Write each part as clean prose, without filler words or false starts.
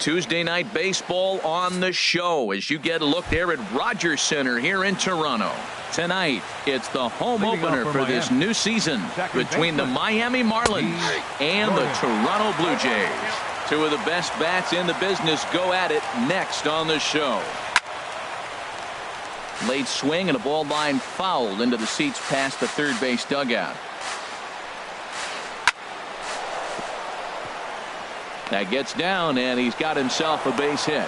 Tuesday night baseball on the show as you get a look there at Rogers Center here in Toronto. Tonight, it's the home opener for this new season between the Miami Marlins and the Toronto Blue Jays. Two of the best bats in the business go at it next on the show. Late swing and a ball line fouled into the seats past the third base dugout. That gets down, and he's got himself a base hit.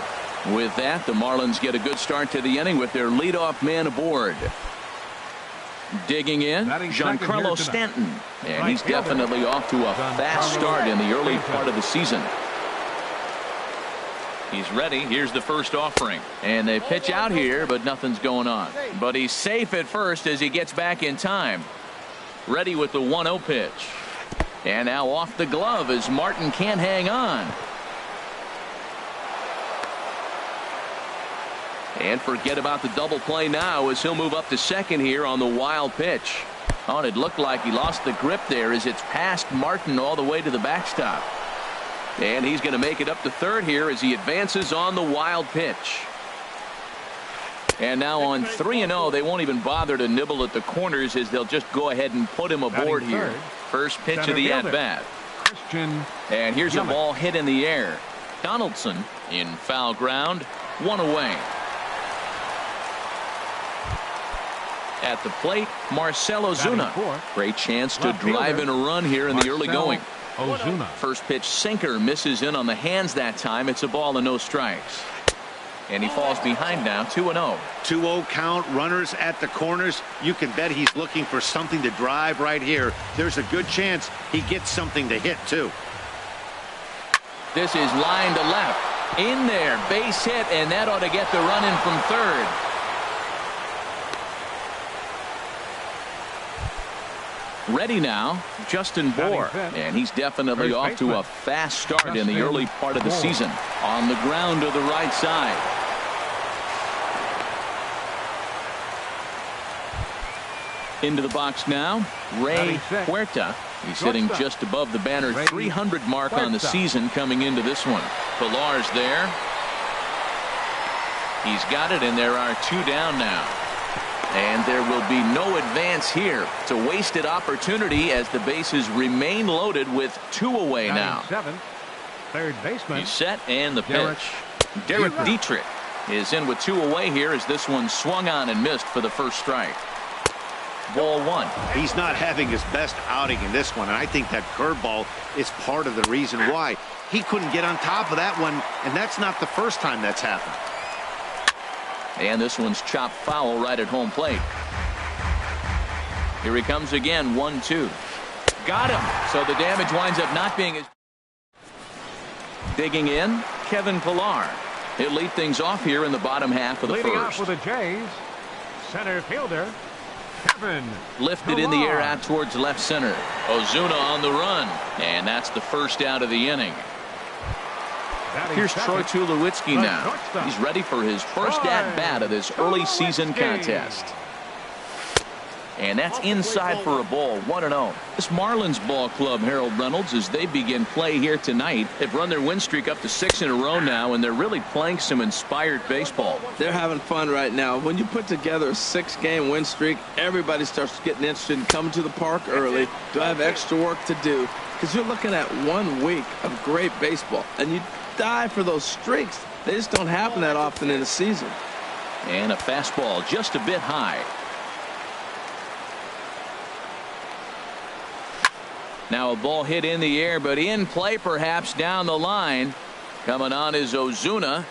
With that, the Marlins get a good start to the inning with their leadoff man aboard. Digging in, Giancarlo Stanton, and he's definitely off to a fast start in the early part of the season. He's ready. Here's the first offering, and they pitch out here, but nothing's going on. But he's safe at first as he gets back in time. Ready with the 1-0 pitch. And now off the glove as Martin can't hang on. And forget about the double play now as he'll move up to second here on the wild pitch. Oh, and it looked like he lost the grip there as it's past Martin all the way to the backstop. And he's going to make it up to third here as he advances on the wild pitch. And now on 3-0, they won't even bother to nibble at the corners as they'll just go ahead and put him aboard here. First pitch of the at-bat. And here's a ball hit in the air. Donaldson in foul ground, one away. At the plate, Marcell Ozuna. Great chance to drive in a run here in the early going. First pitch sinker misses in on the hands that time. It's a ball and no strikes. And he falls behind now, 2-0. 2-0 count, runners at the corners. You can bet he's looking for something to drive right here. There's a good chance he gets something to hit, too. This is line to left. In there, base hit, and that ought to get the run in from third. Ready now, Justin Bour, and he's definitely off to a fast start in the early part of the season. On the ground to the right side. Into the box now, Ray Huerta. He's hitting just above the banner 300 mark on the season coming into this one. Pilar's there. He's got it, and there are two down now. And there will be no advance here. It's a wasted opportunity as the bases remain loaded with two away now. Third baseman. He's set, and the pitch. Derek Dietrich is in with two away here as this one swung on and missed for the first strike. Ball one. He's not having his best outing in this one, and I think that curveball is part of the reason why. He couldn't get on top of that one, and that's not the first time that's happened. And this one's chopped foul right at home plate. Here he comes again, 1-2. Got him. So the damage winds up not being as... Digging in, Kevin Pillar. He'll lead things off here in the bottom half of the Leading first. off with the Jays, center fielder, Kevin Lifted Pillar. in the air out towards left center. Ozuna on the run. And that's the first out of the inning. Here's Troy Tulowitzki now. He's ready for his first at-bat of this early season contest. And that's inside for a ball, 1-0. This Marlins ball club, Harold Reynolds, as they begin play here tonight, they've run their win streak up to 6 in a row now, and they're really playing some inspired baseball. They're having fun right now. When you put together a 6-game win streak, everybody starts getting interested in coming to the park early. Do I have extra work to do? Because you're looking at 1 week of great baseball, and you die for those streaks. They just don't happen that often in a season. And a fastball just a bit high. Now a ball hit in the air, but in play perhaps down the line. Coming on is Ozuna.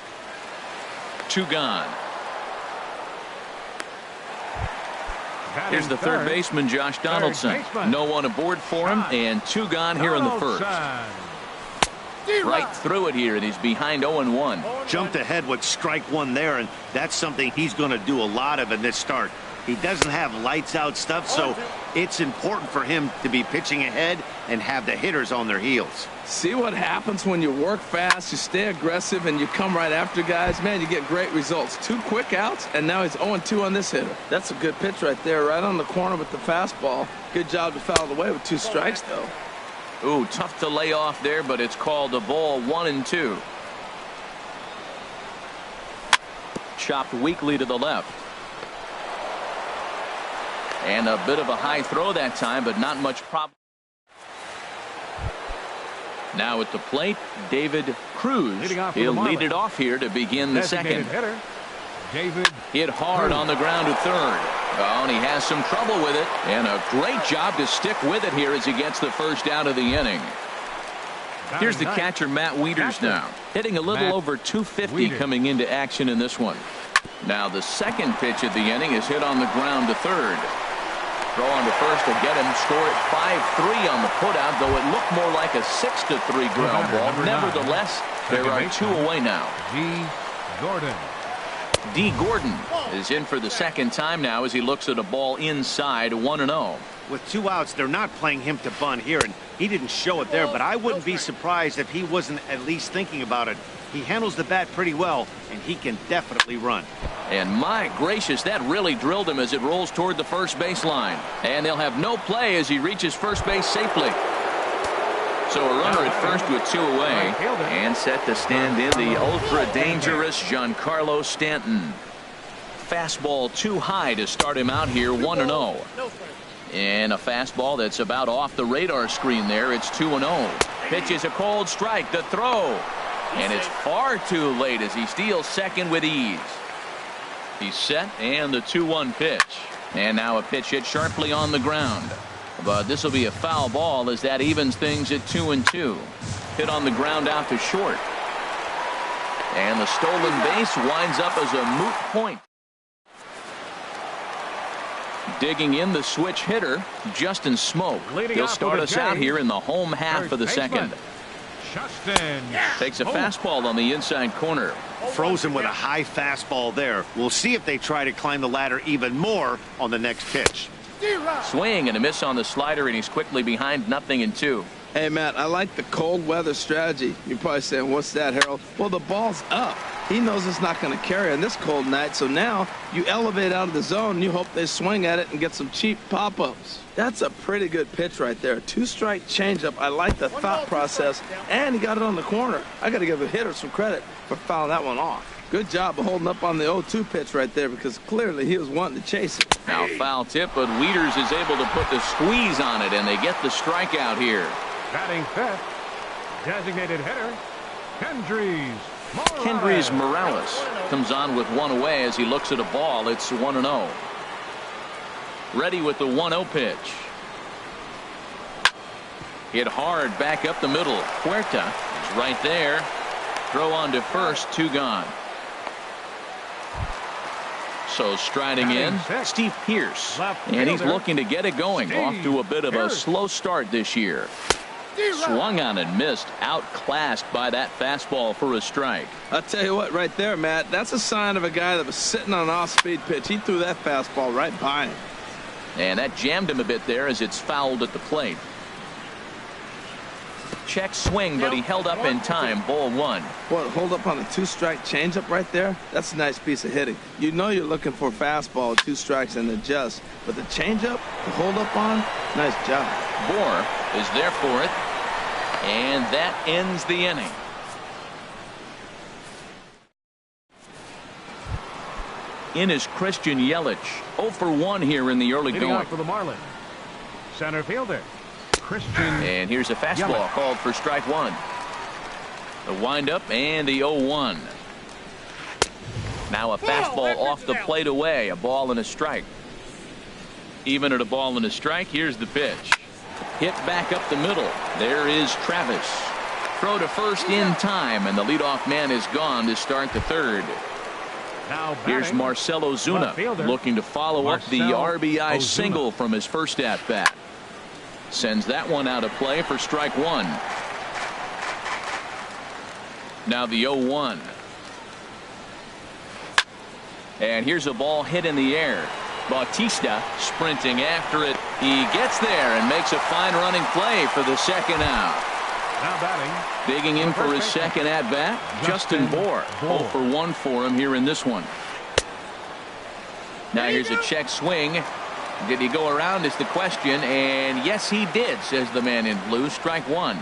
2 gone. Here's the third baseman, Josh Donaldson. No one aboard for him, and 2 gone here in the first. Right through it here, and he's behind 0-1. Jumped ahead with strike one there, and that's something he's going to do a lot of in this start. He doesn't have lights out stuff, so it's important for him to be pitching ahead and have the hitters on their heels. See what happens when you work fast, you stay aggressive, and you come right after guys. Man, you get great results. 2 quick outs, and now he's 0-2 on this hitter. That's a good pitch right there, right on the corner with the fastball. Good job to foul it away with 2 strikes, though. Ooh, tough to lay off there, but it's called a ball, 1-2. chopped weakly to the left. And a bit of a high throw that time, but not much problem. Now at the plate, David Cruz. He'll lead it off here to begin the second. Hitter, David Hit hard on the ground to third. Oh, and he has some trouble with it. And a great job to stick with it here as he gets the first out of the inning. Here's the catcher, Matt Wieters now. Hitting a little over 250 coming into action in this one. Now the second pitch of the inning is hit on the ground to third. Throw on to first will get him. Score at 5-3 on the putout, though it looked more like a 6-3 ground ball. Nevertheless, there are 2 away now. D. Gordon is in for the second time now as he looks at a ball inside 1-0. With 2 outs, they're not playing him to bunt here, and he didn't show it there, but I wouldn't be surprised if he wasn't at least thinking about it. He handles the bat pretty well, and he can definitely run. And my gracious, that really drilled him as it rolls toward the first baseline. And they'll have no play as he reaches first base safely. So a runner at first with 2 away. And set to stand in the ultra-dangerous Giancarlo Stanton. Fastball too high to start him out here, 1-0. And a fastball that's about off the radar screen there. It's 2-0. Pitch is a cold strike. The throw. And it's far too late as he steals second with ease. He's set, and the 2-1 pitch. And now a pitch hit sharply on the ground. But this will be a foul ball as that evens things at 2-2. Hit on the ground out to short. And the stolen base winds up as a moot point. Digging in the switch hitter, Justin Smoke. He'll start us out here in the home half of the second. Takes a fastball on the inside corner. Frozen with a high fastball there. We'll see if they try to climb the ladder even more on the next pitch. Swing and a miss on the slider, and he's quickly behind 0-2. Hey, Matt, I like the cold weather strategy. You're probably saying, what's that, Harold? Well, the ball's up. He knows it's not going to carry on this cold night, so now you elevate out of the zone and you hope they swing at it and get some cheap pop-ups. That's a pretty good pitch right there. 2-strike changeup. I like the thought process, and he got it on the corner. I got to give the hitter some credit for fouling that one off. Good job of holding up on the 0-2 pitch right there because clearly he was wanting to chase it. Now foul tip, but Wieters is able to put the squeeze on it, and they get the strikeout here. Batting fifth, designated hitter, Kendrys Morales comes on with 1 away as he looks at a ball. It's 1-0. Ready with the 1-0 pitch. Hit hard back up the middle. Huerta is right there. Throw on to first, 2 gone. So striding in, Steve Pearce. And he's looking to get it going. Off to a bit of a slow start this year. Swung on and missed. Outclassed by that fastball for a strike. I'll tell you what, right there, Matt, that's a sign of a guy that was sitting on an off-speed pitch. He threw that fastball right by him. And that jammed him a bit there as it's fouled at the plate. Check swing, but he held up in time. Ball 1. What, hold up on a 2-strike changeup right there? That's a nice piece of hitting. You know you're looking for a fastball, 2 strikes, and adjust. But the changeup, the hold up on, nice job. Bohr is there for it. And that ends the inning. In is Christian Yelich. 0 for 1 here in the early going. For the Marlins, center fielder Christian. And here's a fastball Yelich. called for strike 1. The windup and the 0-1. Now a fastball off the plate away. A ball and a strike. Even at a ball and a strike, here's the pitch. Hit back up the middle. There is Travis. Throw to first in time, and the leadoff man is gone to start the third. Now here's Marcell Ozuna looking to follow up the RBI single from his first at-bat. Sends that one out of play for strike 1. Now the 0-1. And here's a ball hit in the air. Bautista sprinting after it. He gets there and makes a fine running play for the second out. Now batting. Digging in for his second at-bat, Justin Bohr. 0 for 1 for him here in this one. Now here's a check swing. Did he go around is the question, and yes he did, says the man in blue. Strike 1.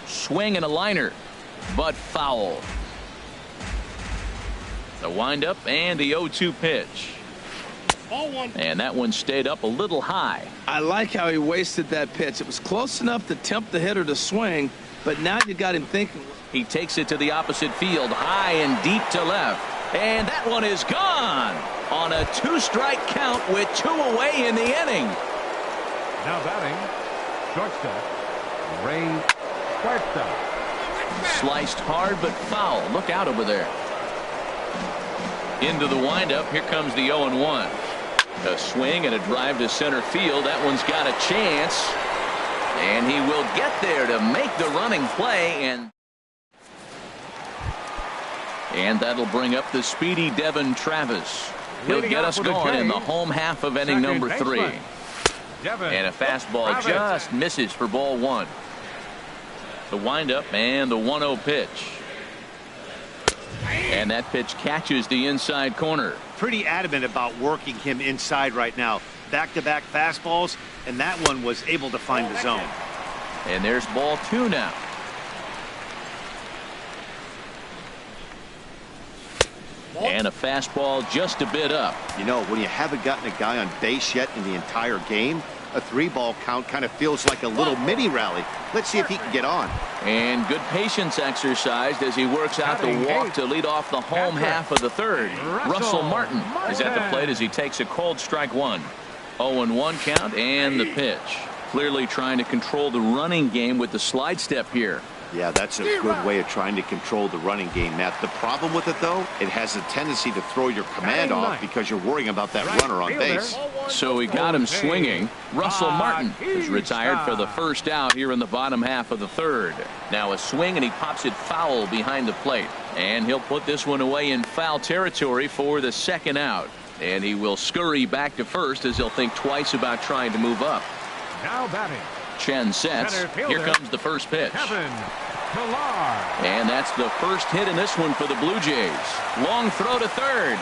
Swing and a liner, but foul. The windup and the 0-2 pitch. Ball one. And that one stayed up a little high. I like how he wasted that pitch. It was close enough to tempt the hitter to swing, but now you got him thinking. He takes it to the opposite field, high and deep to left. And that one is gone on a 2-strike count with 2 away in the inning. Now batting, shortstop, Ray Cuarta. Sliced hard but foul. Look out over there. Into the windup. Here comes the 0-1. A swing and a drive to center field. That one's got a chance. And he will get there to make the running play. And that'll bring up the speedy Devin Travis. He'll get us going in the home half of inning number 3. And a fastball just misses for ball 1. The windup and the 1-0 pitch. And that pitch catches the inside corner. Pretty adamant about working him inside right now. Back-to-back fastballs, and that one was able to find the zone. And there's ball 2 now. And a fastball just a bit up. You know, when you haven't gotten a guy on base yet in the entire game, a 3-ball count kind of feels like a little mini rally. Let's see if he can get on. And good patience exercised as he works out the walk to lead off the home half of the 3rd. Russell Martin is at the plate as he takes a cold strike 1. 0-1 count and the pitch. Clearly trying to control the running game with the slide step here. Yeah, that's a good way of trying to control the running game, Matt. The problem with it, though, it has a tendency to throw your command off because you're worrying about that runner on base. So he got him swinging. Russell Martin is retired for the first out here in the bottom half of the 3rd. Now a swing, and he pops it foul behind the plate. And he'll put this one away in foul territory for the 2nd out. And he will scurry back to first as he'll think twice about trying to move up. Now batting, Chen sets. Here comes the first pitch. And that's the first hit in this one for the Blue Jays. Long throw to 3rd.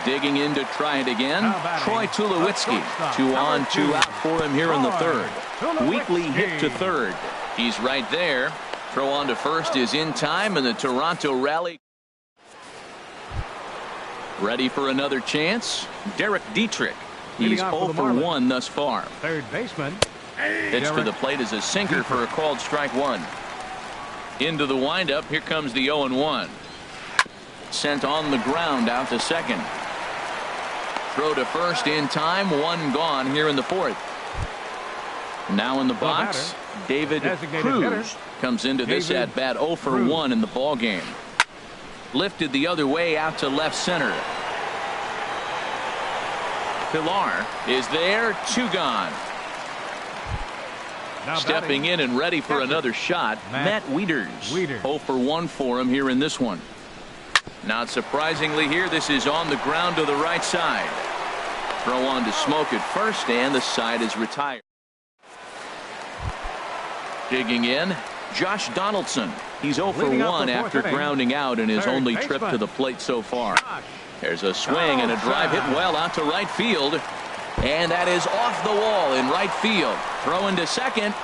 Digging in to try it again. Troy Tulowitzki. 2 on, 2 out for him here in the 3rd. Weekly hit to 3rd. He's right there. Throw on to first is in time, and the Toronto rally. Ready for another chance. Derek Dietrich. He's 0 for 1 thus far. Third baseman. Pitch to the plate is a sinker for a called strike 1. Into the windup. Here comes the 0-1. Sent on the ground out to second. Throw to first in time. 1 gone here in the 4th. Now in the box, David Cruz comes into this at bat 0 for 1 in the ball game. Lifted the other way out to left center. Pilar is there. 2 gone. Stepping in and ready for another shot, Matt Wieters. 0 for 1 for him here in this one. Not surprisingly here, this is on the ground to the right side. Throw on to Smoke at first, and the side is retired. Digging in, Josh Donaldson. He's 0 for 1 after grounding out in his only trip to the plate so far. There's a swing and a drive hit well out to right field. And that is off the wall in right field. Throw into second.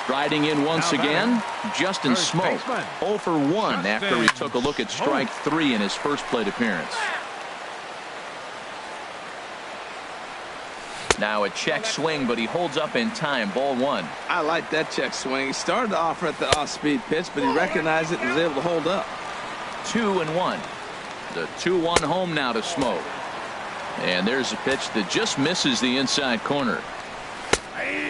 Striding in once again, Justin Smoke. 0 for 1 after he took a look at strike 3 in his first plate appearance. Now a check swing, but he holds up in time. Ball 1. I like that check swing. He started off at the off-speed pitch, but he recognized it and was able to hold up. 2-1. The 2-1 home now to Smoke. And there's a pitch that just misses the inside corner.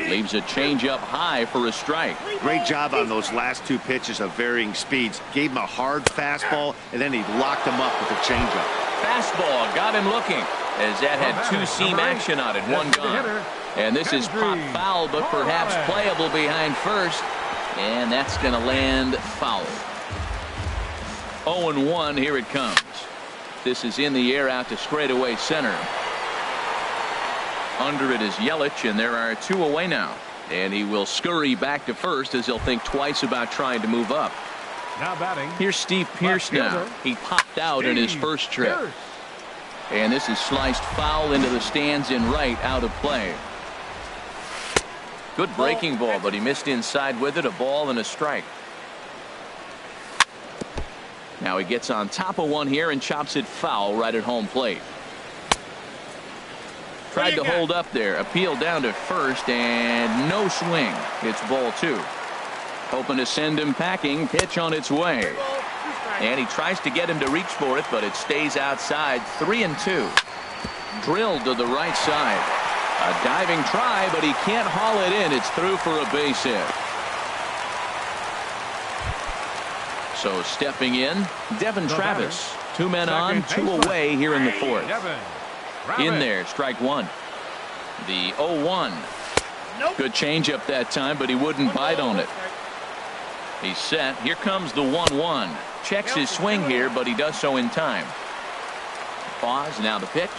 Leaves a changeup high for a strike. Great job on those last 2 pitches of varying speeds. Gave him a hard fastball, and then he locked him up with a changeup. Fastball got him looking, as that had 2-seam action on it. 1 gone. And this is pop foul, but perhaps playable behind first. And that's going to land foul. 0-1, here it comes. This is in the air out to straightaway center. Under it is Yelich, and there are 2 away now. And he will scurry back to first as he'll think twice about trying to move up. Now batting. Here's Steve Pearce now. He popped out in his first trip. And this is sliced foul into the stands in right, out of play. Good breaking ball, but he missed inside with it. A ball and a strike. Now he gets on top of one here and chops it foul right at home plate. Tried to hold up there. Appeal down to first and no swing. It's ball 2. Hoping to send him packing. Pitch on its way. And he tries to get him to reach for it, but it stays outside. 3-2. Drilled to the right side. A diving try, but he can't haul it in. It's through for a base hit. So stepping in, Devin Travis. 2 men on, 2 away here in the 4th. In there, strike 1. The 0-1. Good changeup that time, but he wouldn't bite on it. He's set. Here comes the 1-1. Checks his swing here, but he does so in time. Pause. Now the pitch.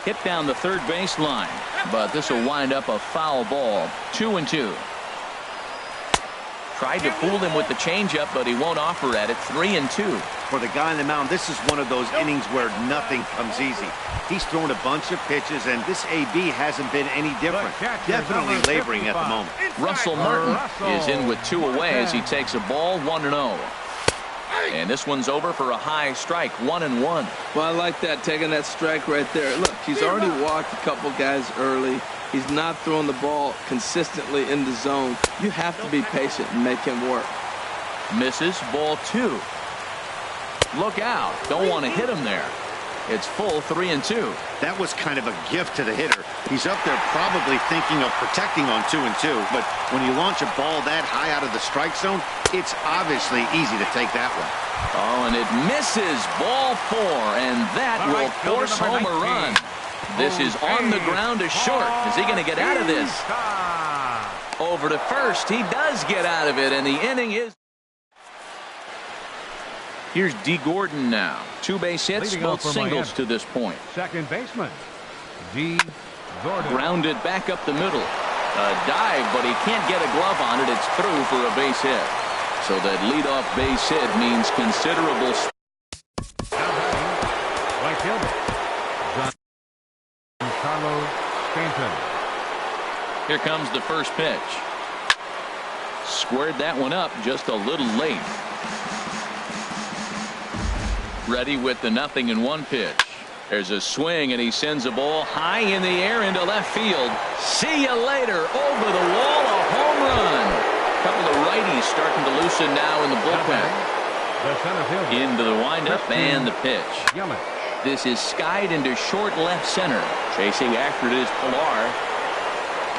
Hit down the third base line, but this will wind up a foul ball. 2-2. Tried to fool him with the changeup, but he won't offer at it. 3-2. For the guy on the mound, this is one of those innings where nothing comes easy. He's thrown a bunch of pitches, and this AB hasn't been any different. Definitely laboring at the moment. Russell Martin is in with 2 away as he takes a ball. 1-0. And this one's over for a high strike. 1-1. Well, I like that, taking that strike right there. Look, he's already walked a couple guys early. He's not throwing the ball consistently in the zone. You have to be patient and make him work. Misses. Ball 2. Look out. Don't want to hit him there. It's full. 3-2. That was kind of a gift to the hitter. He's up there probably thinking of protecting on 2-2, but when you launch a ball that high out of the strike zone, it's obviously easy to take that one. Oh, and it misses. Ball 4, and that will force home a run. This is on the ground to short. Is he going to get out of this? Over to first. He does get out of it, and the inning is. Here's D. Gordon now. 2 base hits, both singles to this point. Second baseman, D. Gordon. Grounded back up the middle. A dive, but he can't get a glove on it. It's through for a base hit. So that leadoff base hit means considerable. Right fielder, Carlos Stanton. Here comes the first pitch. Squared that one up just a little late. Ready with the 0-1 pitch. There's a swing, and he sends a ball high in the air into left field. See you later. Over the wall, a home run. A couple of righties starting to loosen now in the bullpen. Into the windup and the pitch. This is skied into short left center. Chasing after it is Pilar.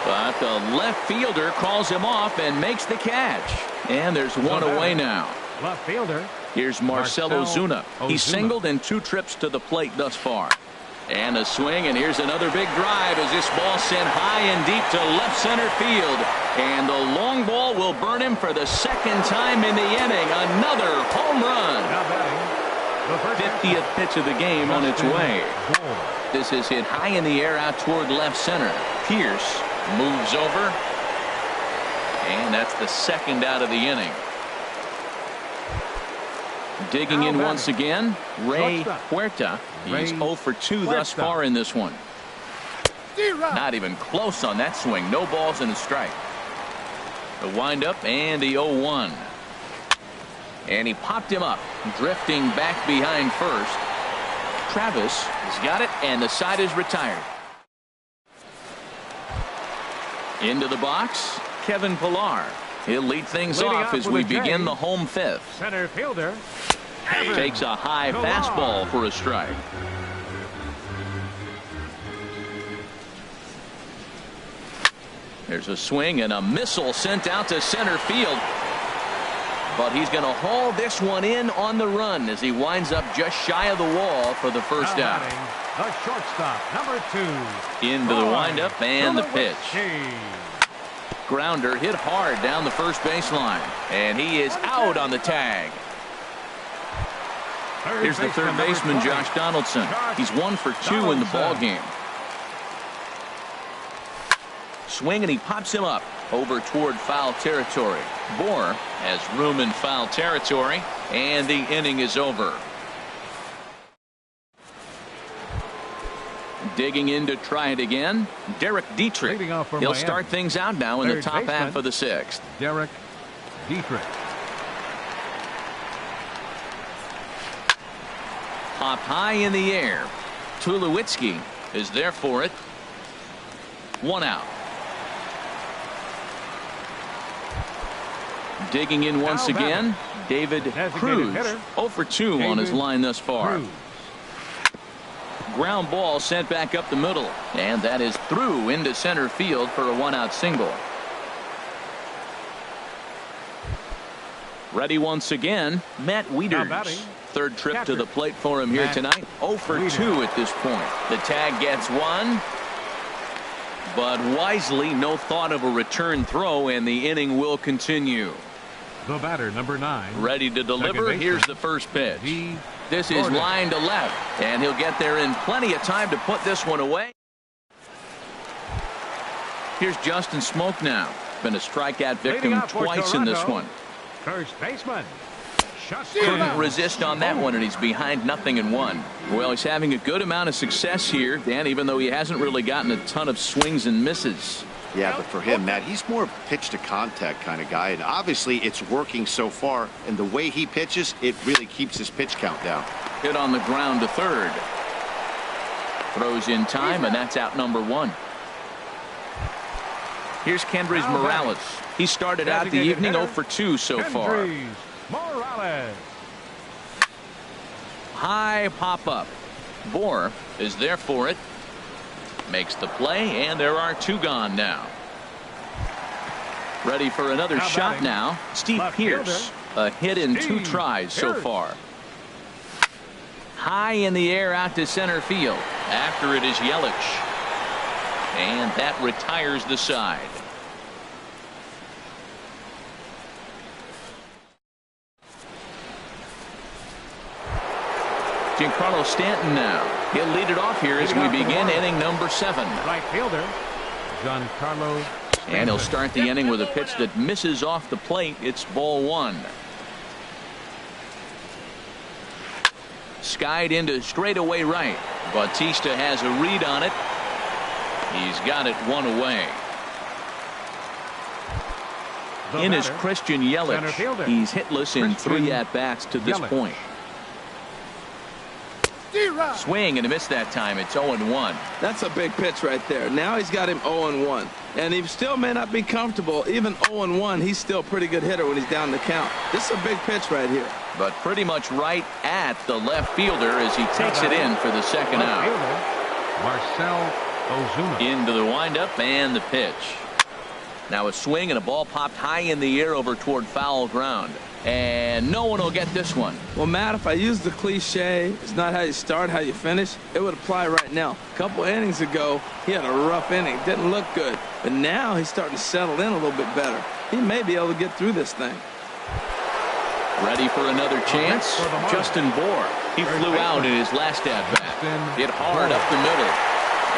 But the left fielder calls him off and makes the catch. And there's one away now. Left fielder. Here's Marcell Ozuna. He's singled in 2 trips to the plate thus far. And a swing, and here's another big drive as this ball sent high and deep to left center field. And the long ball will burn him for the 2nd time in the inning. Another home run. 50th pitch of the game on its way. This is hit high in the air out toward left center. Pierce moves over. And that's the 2nd out of the inning. Digging in once again, Ray Huerta. He's 0 for 2 thus far in this one. Not even close on that swing. No balls and a strike. The windup and the 0-1. And he popped him up, drifting back behind first. Travis has got it, and the side is retired. Into the box, Kevin Pilar. He'll lead things off as we begin the home 5th. Center fielder. Takes a high fastball for a strike. There's a swing and a missile sent out to center field. But he's going to haul this one in on the run as he winds up just shy of the wall for the first out. The shortstop, number 2. Into the windup and the pitch. Grounder hit hard down the first baseline. And he is out on the tag. Here's the third baseman, Josh Donaldson. He's 1 for 2 in the ball game. Swing, and he pops him up over toward foul territory. Bohr has room in foul territory, and the inning is over. Digging in to try it again, Derek Dietrich. Leading off for He'll Miami. start things out now in the Third top baseman, half of the sixth. Derek Dietrich. Popped high in the air. Tulowitzki is there for it. 1 out. Digging in once Now again, David Designated Cruz. hitter, 0 for 2 on his David line thus far. Cruz. Ground ball sent back up the middle, and that is through into center field for a 1-out single. Ready once again, Matt Now Wieters. batting, Third trip to catcher, the plate for him here Matt tonight. 0 for Wieters. 2 at this point. The tag gets one, but wisely no thought of a return throw, and the inning will continue. The batter, number 9. Ready to deliver. baseman, Here's the first pitch. D. This is Gordon. line to left, and he'll get there in plenty of time to put this one away. Here's Justin Smoak now. Been a strikeout victim Leading out for twice in this Toronto, one. First baseman. Shuts Couldn't down. resist on that one, and he's behind 0-1. Well, he's having a good amount of success here, Dan, even though he hasn't really gotten a ton of swings and misses. Yeah, but for him, Matt, he's more of a pitch-to-contact kind of guy, and obviously it's working so far, and the way he pitches, it really keeps his pitch count down. Hit on the ground to third. Throws in time, and that's out number 1. Here's Kendrys Now Morales. He started out the Designated evening hitter, 0 for 2 so far. Kendrys Morales. High pop-up. Bohr is there for it. Makes the play, and there are 2 gone now. Ready for another Now shot batting, now. Steve left Pearce. fielder, A hit in 2 Steve tries so Pearce. far. High in the air out to center field. After it is Yelich. And that retires the side. Giancarlo Stanton now. He'll lead it off here as we begin inning number 7. Right fielder, Giancarlo And he'll Stanton. start the inning with a pitch that misses off the plate. It's ball 1. Skied into straightaway right. Bautista has a read on it. He's got it 1 away. The In is batter, Christian center Yelich. fielder, He's hitless in 3 Christian at-bats to this Yelich. point. Swing and a miss that time. It's 0-1. That's a big pitch right there. Now he's got him 0-1. And he still may not be comfortable. Even 0-1, he's still a pretty good hitter when he's down the count. This is a big pitch right here. But pretty much right at the left fielder as he takes it in for the second Left out. fielder, Marcel Ozuna. Into the windup and the pitch. Now a swing and a ball popped high in the air over toward foul ground. And no one will get this one. Well, Matt, if I use the cliche, it's not how you start, how you finish, it would apply right now. A couple innings ago, he had a rough inning. Didn't look good. But now he's starting to settle in a little bit better. He may be able to get through this thing. Ready for another chance? for the Marlins. Justin Bohr. He flew out in his last at-bat. Hit hard Bohr. up the middle.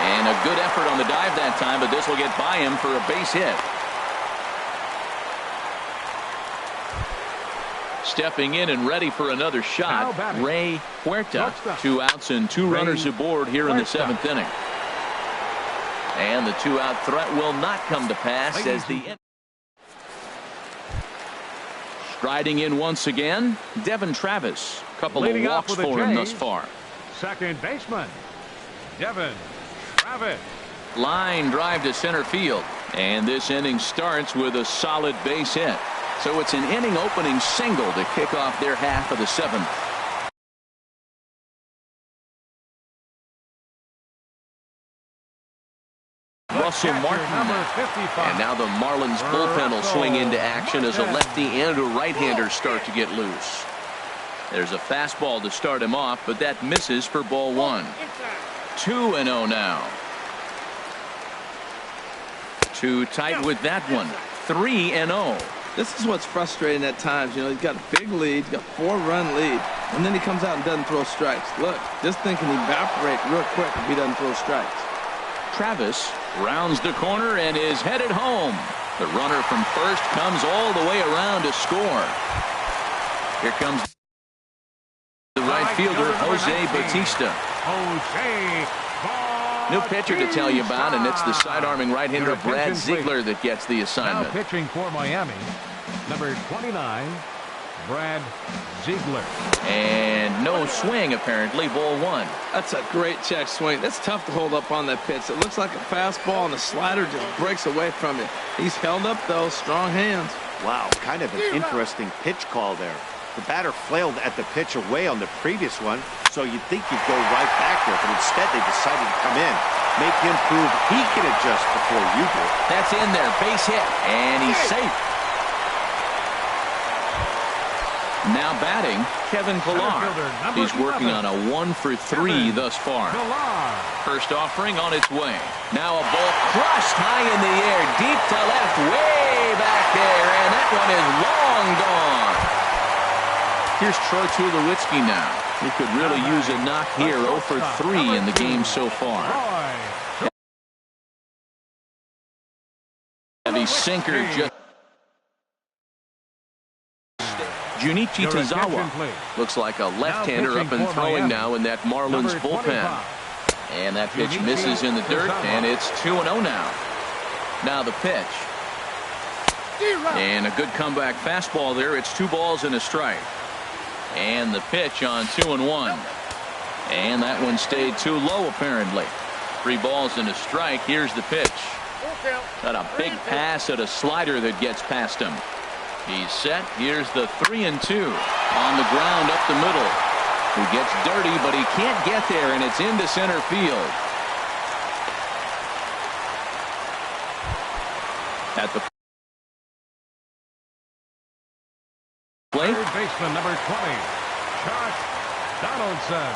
And a good effort on the dive that time, but this will get by him for a base hit. Stepping in and ready for another shot, Now batting, Ray Huerta. shortstop. 2 outs and 2 Ray runners aboard here in the Huerta. 7th inning. And the 2-out threat will not come to pass as the striding in once again, Devin Travis. Couple Leading of off walks with the for him Jays. thus far. Second baseman, Devin Travis. Line drive to center field. And this inning starts with a solid base hit. So it's an inning opening single to kick off their half of the 7th. Russell Catcher, Martin. number 55. And now the Marlins bullpen will swing into action as a lefty and a right-hander start to get loose. There's a fastball to start him off, but that misses for ball 1. 2-0 now. Too tight with that one. 3-0. This is what's frustrating at times. You know, he's got a big lead, he's got a 4-run lead, and then he comes out and doesn't throw strikes. Look, this thing can evaporate real quick if he doesn't throw strikes. Travis rounds the corner and is headed home. The runner from first comes all the way around to score. Here comes the right fielder, Jose Bautista. Jose New pitcher to tell you about, and it's the side-arming right-hander Your Brad attention, please. Ziegler that gets the Now assignment. pitching for Miami, number 29, Brad Ziegler. And no swing, apparently. Ball one. That's a great check swing. That's tough to hold up on that pitch. It looks like a fastball, and the slider just breaks away from you. He's held up, though. Strong hands. Wow, kind of an interesting pitch call there. The batter flailed at the pitch away on the previous one, so you'd think he'd go right back there, but instead they decided to come in. Make him prove he can adjust before you do. That's in there. Base hit. And he's safe. Now batting, Kevin Pillar. He's working on a 1-for-3 thus far. First offering on its way. Now a ball crushed high in the air, deep to left, way back there, and that one is long gone. Here's Troy Tulowitzki now. He could really use a knock here. 0-for-3 in the game so far. Heavy sinker just. Junichi Tozawa looks like a left-hander up and throwing now in that Marlins bullpen. And that pitch misses in the dirt, and it's 2-0 now. Now the pitch. And a good comeback fastball there. It's 2 balls and a strike. And the pitch on 2-1. And that one stayed too low, apparently. 3 balls and a strike. Here's the pitch. Got a big pass at a slider that gets past him. He's set. Here's the 3-2 on the ground up the middle. He gets dirty, but he can't get there, and it's into center field. At the plate. Third baseman, number 20, Josh Donaldson.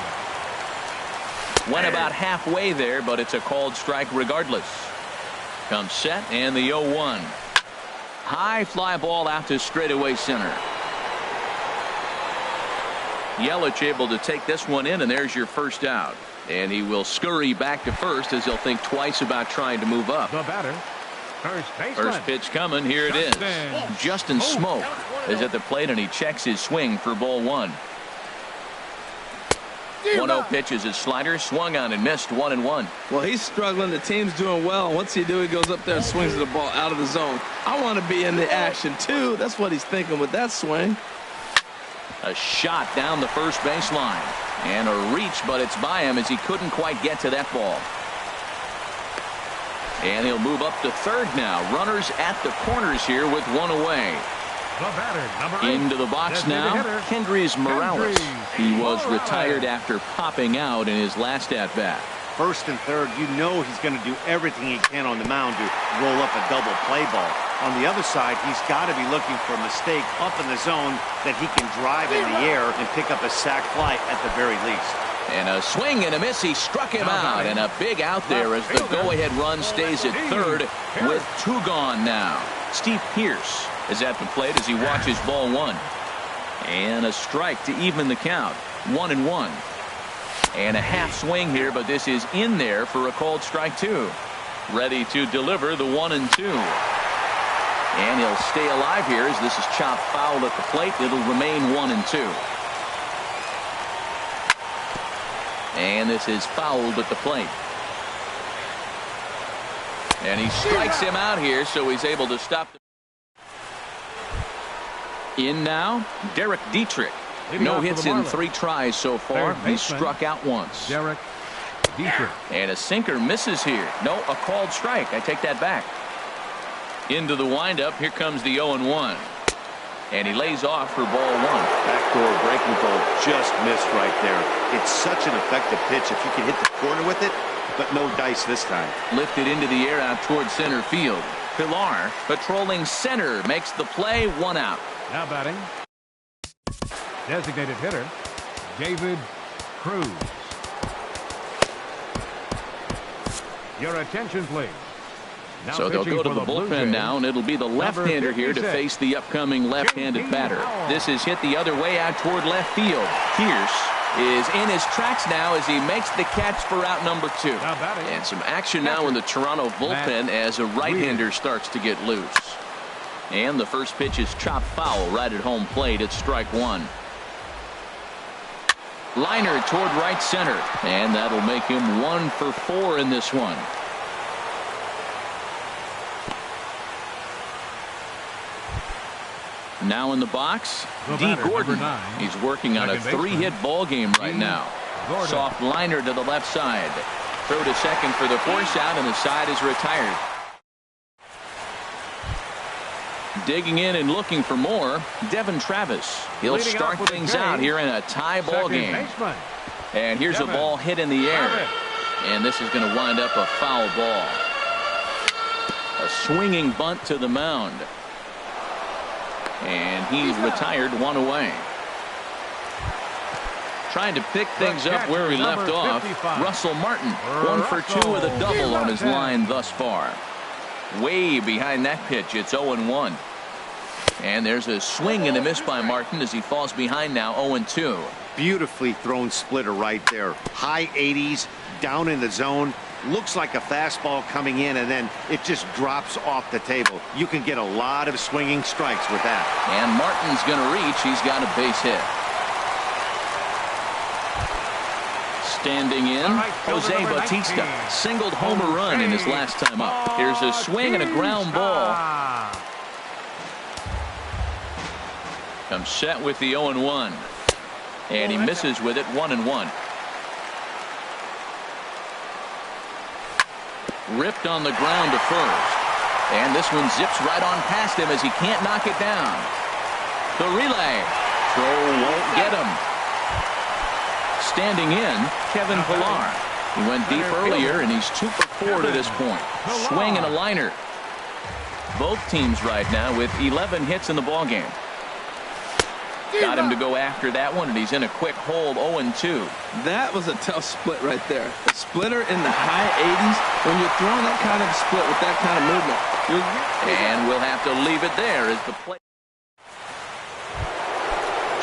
Went about halfway there, but it's a called strike regardless. Comes set, and the 0-1. High fly ball out to straightaway center. Yelich able to take this one in, and there's your first out. And he will scurry back to first as he'll think twice about trying to move up. The batter, first baseman. First pitch coming. Here it is. Justin Smoke is at the plate, and he checks his swing for ball 1. 1-0 pitch is his slider, swung on and missed. 1-1. Well, he's struggling. The team's doing well. What's he do? He goes up there and swings the ball out of the zone. I want to be in the action, too. That's what he's thinking with that swing. A shot down the first baseline. And a reach, but it's by him as he couldn't quite get to that ball. And he'll move up to third now. Runners at the corners here with 1 away. The batter, number 8. Into the box now, Kendrys Morales. He was retired after popping out in his last at-bat. First and third, you know he's going to do everything he can on the mound to roll up a double play ball. On the other side, he's got to be looking for a mistake up in the zone that he can drive in the air and pick up a sac fly at the very least. And a swing and a miss. He struck him out, and a big out there as the go-ahead run stays at third with 2 gone now. Steve Pearce is at the plate as he watches ball 1. And a strike to even the count. 1-1. And a half swing here, but this is in there for a called strike 2. Ready to deliver the 1-2. And he'll stay alive here as this is chopped foul at the plate. It'll remain 1-2. And this is fouled at the plate. And he strikes him out here, so he's able to stop. In now, Derek Dietrich. No hits in 3 tries so far. He struck out once. Derek Dietrich. And a sinker misses here. No, a called strike. I take that back. Into the windup. Here comes the 0-1. And he lays off for ball 1. Backdoor breaking ball just missed right there. It's such an effective pitch if you can hit the corner with it, but no dice this time. Lifted into the air out towards center field. Pillar patrolling center makes the play. 1 out. Now batting, designated hitter, David Cruz. Your attention, please. Now so they'll go to the Blue bullpen Jays, now, and it'll be the left-hander here to face the upcoming left-handed batter. This is hit the other way out toward left field. Pierce is in his tracks now as he makes the catch for out number 2. And some action now in the Toronto bullpen as a right-hander starts to get loose. And the first pitch is chopped foul right at home plate. It's strike 1. Liner toward right center, and that'll make him 1 for 4 in this one. Now in the box, D. Gordon. He's working on a 3-hit ball game right now. Soft liner to the left side. Throw to second for the force out, and the side is retired. Digging in and looking for more, Devin Travis. He'll start things out here in a tie ball game. And here's a ball hit in the air. And this is going to wind up a foul ball. A swinging bunt to the mound. And he's retired, 1 away. Trying to pick things up where he left off. Russell Martin, 1 for 2 with a double on his line thus far. Way behind that pitch, it's 0-1. And there's a swing and a miss by Martin as he falls behind now, 0-2. Beautifully thrown splitter right there. High 80s, down in the zone. Looks like a fastball coming in, and then it just drops off the table. You can get a lot of swinging strikes with that. And Martin's going to reach. He's got a base hit. Standing in, Jose Bautista singled home a run in his last time up. Here's a swing and a ground ball. Comes set with the 0-1. And he misses with it, 1-1. Ripped on the ground to first. And this one zips right on past him as he can't knock it down. The relay. Throw won't get him. Standing in, Kevin Pillar. He went deep earlier, and he's 2 for 4 to this point. Swing and a liner. Both teams right now with 11 hits in the ballgame. Got him to go after that one, and he's in a quick hold, 0-2. That was a tough split right there. A splitter in the high 80s. When you're throwing that kind of split with that kind of movement. And we'll have to leave it there as the play.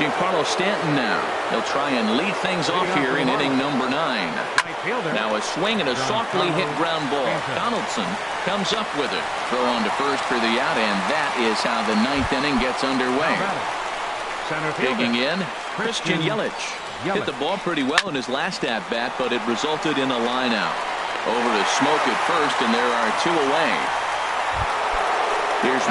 Giancarlo Stanton now. He'll try and lead things off here in inning number 9. Now a swing and a softly hit ground ball. Donaldson comes up with it. Throw on to first for the out, and that is how the 9th inning gets underway. Digging in, Christian Yelich. Hit the ball pretty well in his last at-bat, but it resulted in a line out. Over to Smoke at first, and there are 2 away. Here's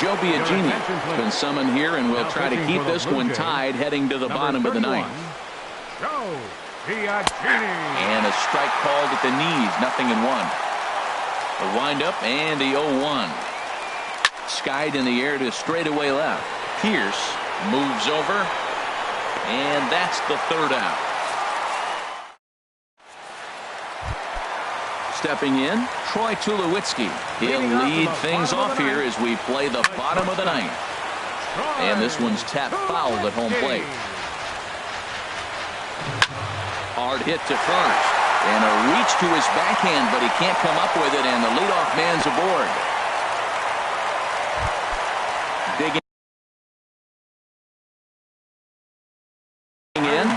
Joe Biagini been summoned here, and will try to keep this one tied heading to the bottom of the 9th. And a strike called at the knees, 0-1. The windup and the 0-1. Skied in the air to straightaway left. Pierce moves over, and that's the 3rd out. Stepping in, Troy Tulowitzki. He'll lead things off here as we play the bottom of the 9th. And this one's tapped foul at home plate. Hard hit to first. And a reach to his backhand, but he can't come up with it, and the leadoff man's aboard. Digging in,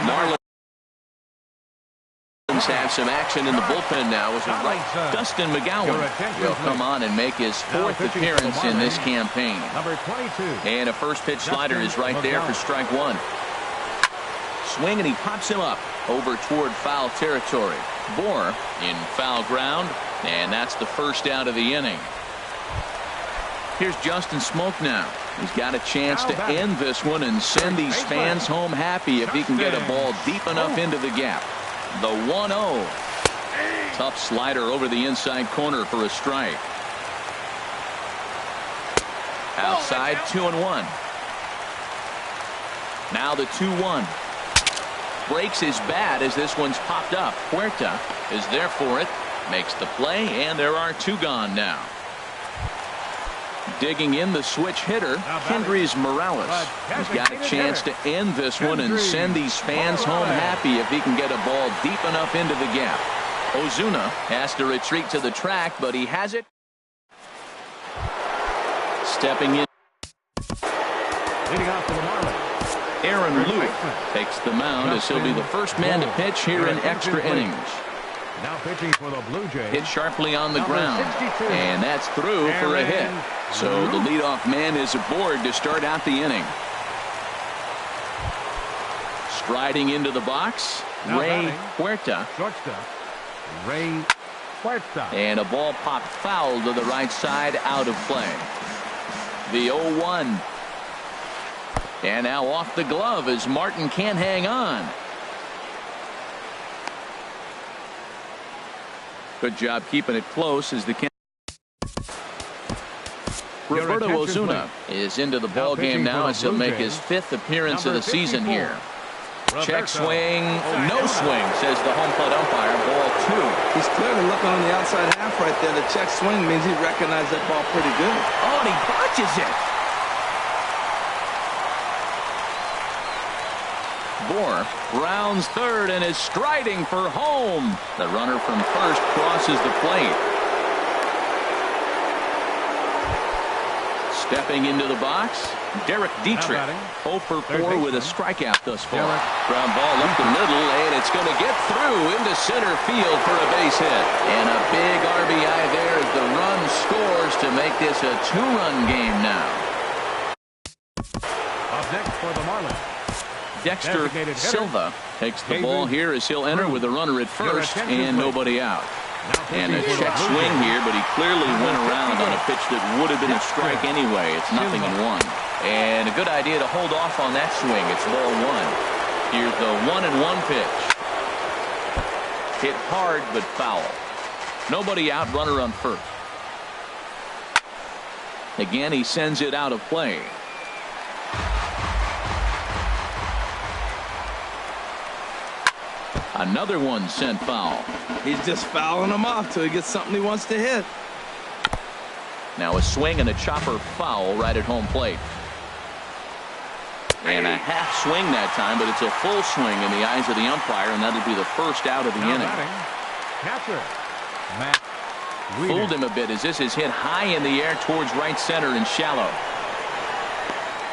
Marlins have some action in the bullpen now as of right. Dustin McGowan will come on and make his 4th appearance in this campaign. And a first pitch slider is right there for strike 1. Swing, and he pops him up over toward foul territory. Bohr in foul ground, and that's the first out of the inning. Here's Justin Smoke now. He's got a chance to end this one and send these fans home happy if he can get a ball deep enough into the gap. The 1-0. Tough slider over the inside corner for a strike. Outside, 2-1. Now the 2-1. Breaks his bat as this one's popped up. Huerta is there for it. Makes the play, and there are 2 gone now. Digging in, the switch hitter, Kendrys Morales. He's got a chance to end this one and send these fans home happy if he can get a ball deep enough into the gap. Ozuna has to retreat to the track, but he has it. Stepping in. Leading off for the Marlins, Aaron Luke takes the mound as he'll be the first man to pitch here in extra innings. Now pitching for the Blue Jays. Hit sharply on the Number ground. 62. And that's through for a hit. So the leadoff man is aboard to start out the inning. Striding into the box, Now Ray batting. Huerta. Shortstop, Ray Huerta. And a ball popped foul to the right side, out of play. The 0-1. And now off the glove as Martin can't hang on. Good job keeping it close as the Roberto Ozuna is into the ball game now as he'll make his 5th appearance of the season here. Check swing, no swing, says the home plate umpire. Ball 2. He's clearly looking on the outside half right there. The check swing means he recognized that ball pretty good. Oh, and he botches it. Bohr rounds third and is striding for home. The runner from first crosses the plate. Stepping into the box, Derek Dietrich. 0 for 4 with a strikeout thus far. Ground ball up the middle, and it's going to get through into center field for a base hit. And a big RBI there as the run scores to make this a 2-run game now. Up next for the Marlins. Dexter Silva takes the ball here as he'll enter with a runner at first and nobody out. And a check swing here, but he clearly went around on a pitch that would have been a strike anyway. It's 0-1. And a good idea to hold off on that swing. It's ball 1. Here's the 1-1 pitch. Hit hard but foul. Nobody out, runner on first. Again, he sends it out of play. Another one sent foul. He's just fouling them off till he gets something he wants to hit. Now a swing and a chopper foul right at home plate. And a half swing that time, but it's a full swing in the eyes of the umpire, and that'll be the first out of the inning. Catcher, Matt Wheeler. Fooled him a bit as this is hit high in the air towards right center and shallow.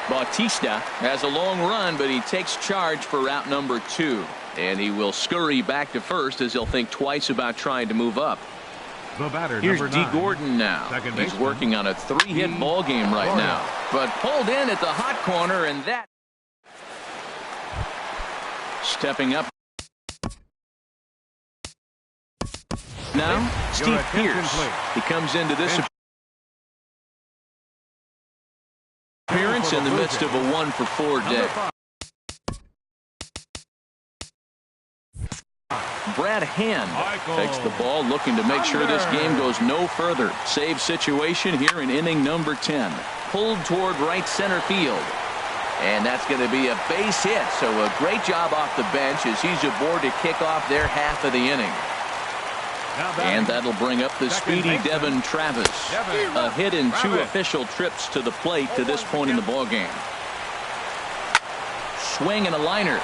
Bautista has a long run, but he takes charge for route number 2. And he will scurry back to first as he'll think twice about trying to move up. The batter, Here's number D. 9. Gordon now. He's working on a 3-hit ball game right now. But pulled in at the hot corner, and that. Stepping up. Now, Steve Pearce. He comes into this appearance in the midst of a 1-for-4 day. Brad Hand takes the ball, looking to make sure this game goes no further. Save situation here in inning number 10. Pulled toward right center field. And that's going to be a base hit. So a great job off the bench as he's aboard to kick off their half of the inning. And that'll bring up the speedy Devin Travis. A hit in 2 official trips to the plate to this point in the ball game. Swing and a liner.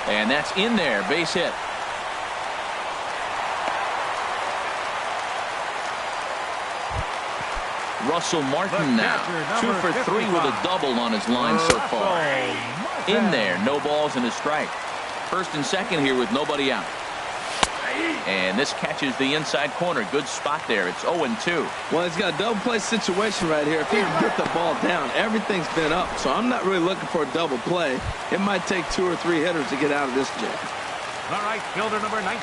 And that's in there. Base hit. Russell Martin now 2 for 3 with a double on his line so far. In there, no balls and a strike. First and second here with nobody out. And this catches the inside corner. Good spot there. It's 0-2. Well, he's got a double play situation right here. If he can get the ball down, everything's been up. So I'm not really looking for a double play. It might take 2 or 3 hitters to get out of this jam. The right fielder, number 19.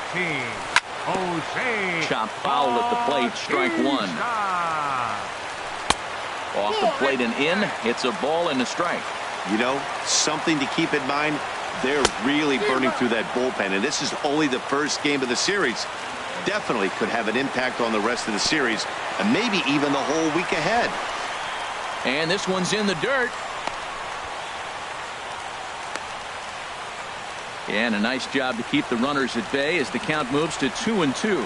Jose. Chop foul at the plate. Strike 1. Off the plate and in. It's a ball and a strike. You know, something to keep in mind. They're really burning through that bullpen, and this is only the first game of the series. Definitely could have an impact on the rest of the series, and maybe even the whole week ahead. And this one's in the dirt. And a nice job to keep the runners at bay as the count moves to 2-2.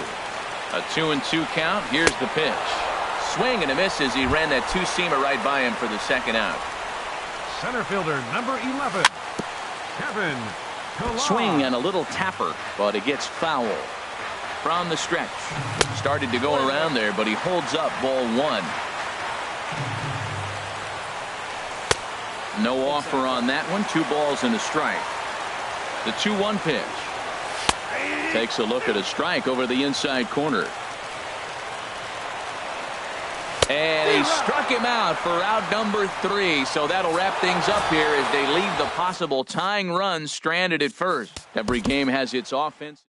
A 2-2 count. Here's the pitch. Swing and a miss as he ran that 2-seamer right by him for the second out. Center fielder, number 11. Kevin Pillar. Swing and a little tapper, but it gets foul. From the stretch. Started to go around there, but he holds up. Ball 1. No offer on that one. 2 balls and a strike. The 2-1 pitch. Takes a look at a strike over the inside corner. And he struck him out for out number 3. So that'll wrap things up here as they leave the possible tying run stranded at first. Every game has its offense.